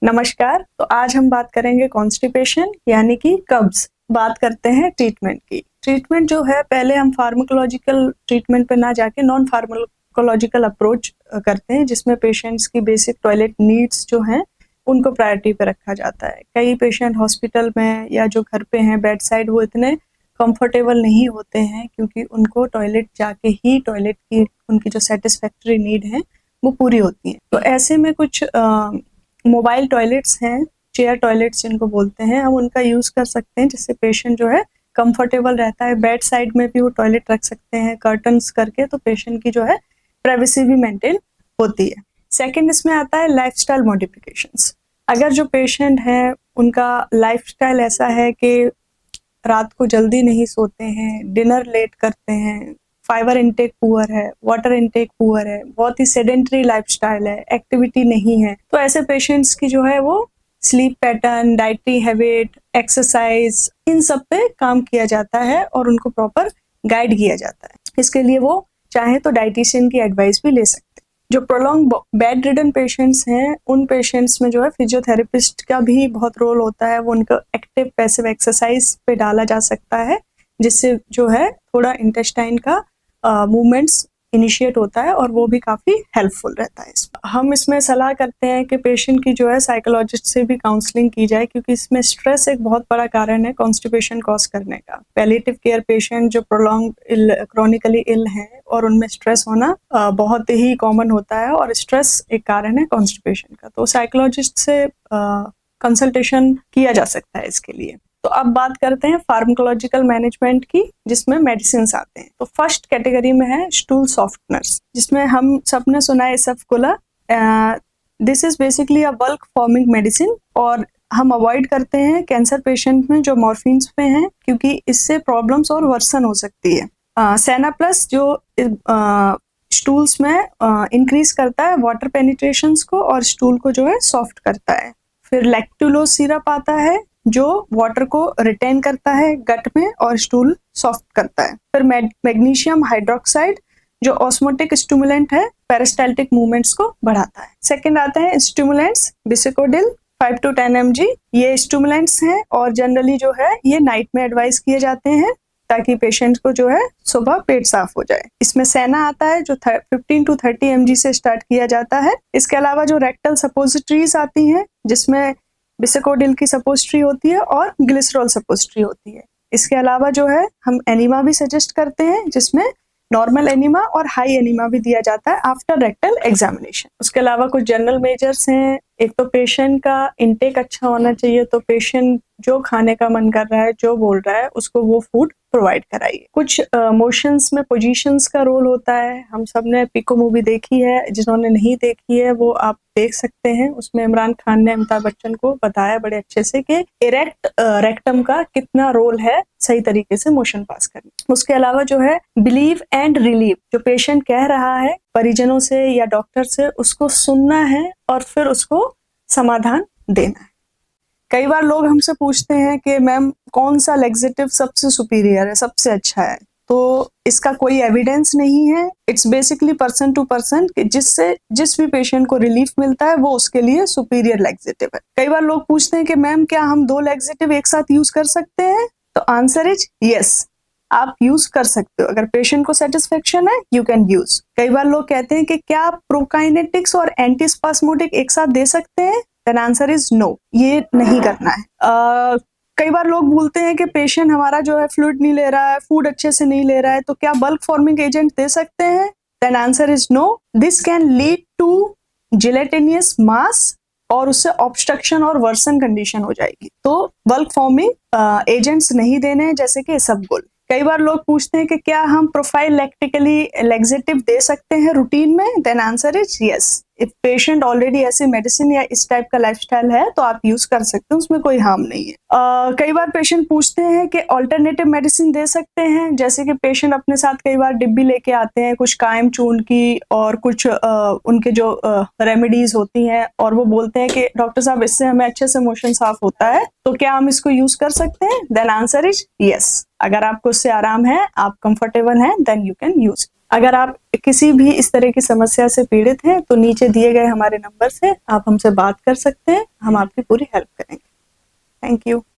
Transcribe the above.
नमस्कार। तो आज हम बात करेंगे कॉन्स्टिपेशन यानी कि कब्ज। बात करते हैं ट्रीटमेंट की। ट्रीटमेंट जो है, पहले हम फार्माकोलॉजिकल ट्रीटमेंट पे ना जाके नॉन फार्माकोलॉजिकल अप्रोच करते हैं, जिसमें पेशेंट्स की बेसिक टॉयलेट नीड्स जो हैं उनको प्रायोरिटी पे रखा जाता है। कई पेशेंट हॉस्पिटल में या जो घर पे हैं बेड साइड, वो इतने कंफर्टेबल नहीं होते हैं क्योंकि उनको टॉयलेट जाके ही टॉयलेट की उनकी जो सेटिस्फैक्टरी नीड है वो पूरी होती है। तो ऐसे में कुछ मोबाइल टॉयलेट्स हैं, चेयर टॉयलेट्स जिनको बोलते हैं, हम उनका यूज कर सकते हैं, जिससे पेशेंट जो है कंफर्टेबल रहता है। बेड साइड में भी वो टॉयलेट रख सकते हैं कर्टन्स करके, तो पेशेंट की जो है प्राइवेसी भी मेंटेन होती है। सेकंड इसमें आता है लाइफस्टाइल मॉडिफिकेशंस। अगर जो पेशेंट है उनका लाइफस्टाइल ऐसा है कि रात को जल्दी नहीं सोते हैं, डिनर लेट करते हैं, फाइबर इनटेक पुअर है, वाटर इनटेक पुअर है, बहुत ही सेडेंटरी लाइफस्टाइल है, एक्टिविटी नहीं है, तो ऐसे पेशेंट्स की जो है वो sleep pattern, dietary habit, exercise, इन सब पे काम किया जाता है और उनको प्रॉपर गाइड किया जाता है। इसके लिए वो चाहे तो डाइटिशियन की एडवाइस भी ले सकते हैं। जो प्रोलॉन्ग बेड रिडन पेशेंट्स हैं, उन पेशेंट्स में जो है फिजियोथेरेपिस्ट का भी बहुत रोल होता है। वो उनको एक्टिव पैसिव एक्सरसाइज पे डाला जा सकता है, जिससे जो है थोड़ा इंटेस्टाइन का मूवमेंट्स इनिशिएट होता है और वो भी काफी हेल्पफुल रहता है। हम इसमें सलाह करते हैं कि पेशेंट की जो है साइकोलॉजिस्ट से भी काउंसलिंग की जाए, क्योंकि इसमें स्ट्रेस एक बहुत बड़ा कारण है कॉन्स्टिपेशन कॉज करने का। पैलिएटिव केयर पेशेंट जो प्रोलॉन्ग क्रॉनिकली इल हैं और उनमें स्ट्रेस होना बहुत ही कॉमन होता है, और स्ट्रेस एक कारण है कॉन्स्टिपेशन का। तो साइकोलॉजिस्ट से कंसल्टेशन किया जा सकता है इसके लिए। तो अब बात करते हैं फार्माकोलॉजिकल मैनेजमेंट की, जिसमें मेडिसिन आते हैं। तो फर्स्ट कैटेगरी में है स्टूल सॉफ्टनर्स, जिसमें हम सबने सुना है सफकुला। This is basically a bulk forming medicine, और हम अवॉइड करते हैं कैंसर पेशेंट में जो मॉर्फिन्स पे हैं, क्योंकि इससे प्रॉब्लम्स और वर्सन हो सकती है। सेना प्लस जो स्टूल्स में इंक्रीज करता है वाटर पेनिट्रेशंस को और स्टूल को जो है सॉफ्ट करता है। फिर लैक्टुलोज सिरप आता है जो वाटर को रिटेन करता है गट में और स्टूल सॉफ्ट करता है। फिर मैग्नीशियम हाइड्रोक्साइड जो ऑस्मोटिक स्टिमुलेंट है, पेरिस्टाल्टिक मूवमेंट्स को बढ़ाता है। सेकंड आता है स्टिमुलेंट्स, बिसिकोडिल 5 to 10 mg। ये स्टिमुलेंट्स हैं और जनरली जो है ये नाइट में एडवाइस किए जाते हैं, ताकि पेशेंट को जो है सुबह पेट साफ हो जाए। इसमें सेना आता है जो 15 to 30 mg से स्टार्ट किया जाता है। इसके अलावा जो रेक्टल सपोजिटरीज आती हैं, जिसमें बिसिकोडिल की सपोजिटरी होती है और ग्लिसरॉल सपोजिटरी होती है। इसके अलावा जो है हम एनिमा भी सजेस्ट करते हैं, जिसमें नॉर्मल एनिमा और हाई एनिमा भी दिया जाता है आफ्टर रेक्टल एग्जामिनेशन। उसके अलावा कुछ जनरल मेजर्स हैं। एक तो पेशेंट का इंटेक अच्छा होना चाहिए, तो पेशेंट जो खाने का मन कर रहा है, जो बोल रहा है, उसको वो फूड प्रोवाइड कराइए। कुछ मोशंस में पोजीशंस का रोल होता है। हम सब ने पिको मूवी देखी है, जिन्होंने नहीं देखी है वो आप देख सकते हैं। उसमें इमरान खान ने अमिताभ बच्चन को बताया बड़े अच्छे से कि इरेक्ट रेक्टम का कितना रोल है सही तरीके से मोशन पास करने। उसके अलावा जो है बिलीव एंड रिलीव, जो पेशेंट कह रहा है परिजनों से या डॉक्टर से, उसको सुनना है और फिर उसको समाधान देना है। कई बार लोग हमसे पूछते हैं कि मैम कौन सा लैक्सेटिव सबसे सुपीरियर है, सबसे अच्छा है। तो इसका कोई एविडेंस नहीं है। It's basically person to person, जिससे जिस भी पेशेंट को रिलीफ मिलता है वो उसके लिए सुपीरियर लैक्सेटिव है। कई बार लोग पूछते हैं कि मैम क्या हम 2 लैक्सेटिव एक साथ यूज कर सकते हैं? तो आंसर इज यस, आप यूज कर सकते हो। अगर पेशेंट को सेटिस्फेक्शन है, यू कैन यूज। कई बार लोग कहते हैं कि क्या आप प्रोकाइनेटिक्स और एंटीस्पास्मोटिक एक साथ दे सकते हैं? देन आंसर इज नो, ये नहीं करना है। कई बार लोग बोलते हैं कि पेशेंट हमारा जो है फ्लूइड नहीं ले रहा है, फूड अच्छे से नहीं ले रहा है, तो क्या बल्क फॉर्मिंग एजेंट दे सकते हैं? Then answer is no. This can lead to gelatinous mass और उससे ऑब्स्ट्रक्शन और वर्सन कंडीशन हो जाएगी। तो बल्क फॉर्मिंग एजेंट्स नहीं देने, जैसे कि इसबगोल। कई बार लोग पूछते हैं कि क्या हम प्रोफाइलैक्टिकली लैक्सेटिव दे सकते हैं रूटीन में? Then answer is yes. If patient already ऐसे मेडिसिन या इस टाइप का लाइफस्टाइल है तो आप यूज कर सकते हैं, उसमें कोई हार्म नहीं है। कई बार पेशेंट पूछते हैं कि ऑल्टरनेटिव मेडिसिन दे सकते हैं, जैसे कि पेशेंट अपने साथ कई बार डिब्बी लेके आते हैं कुछ कायम चून की और कुछ उनके जो रेमेडीज होती हैं, और वो बोलते हैं कि डॉक्टर साहब इससे हमें अच्छे से मोशन साफ होता है, तो क्या हम इसको यूज कर सकते हैं? Then answer is yes. अगर आपको उससे आराम है, आप कंफर्टेबल हैं, देन यू कैन यूज। अगर आप किसी भी इस तरह की समस्या से पीड़ित हैं तो नीचे दिए गए हमारे नंबर से आप हमसे बात कर सकते हैं, हम आपकी पूरी हेल्प करेंगे। Thank you.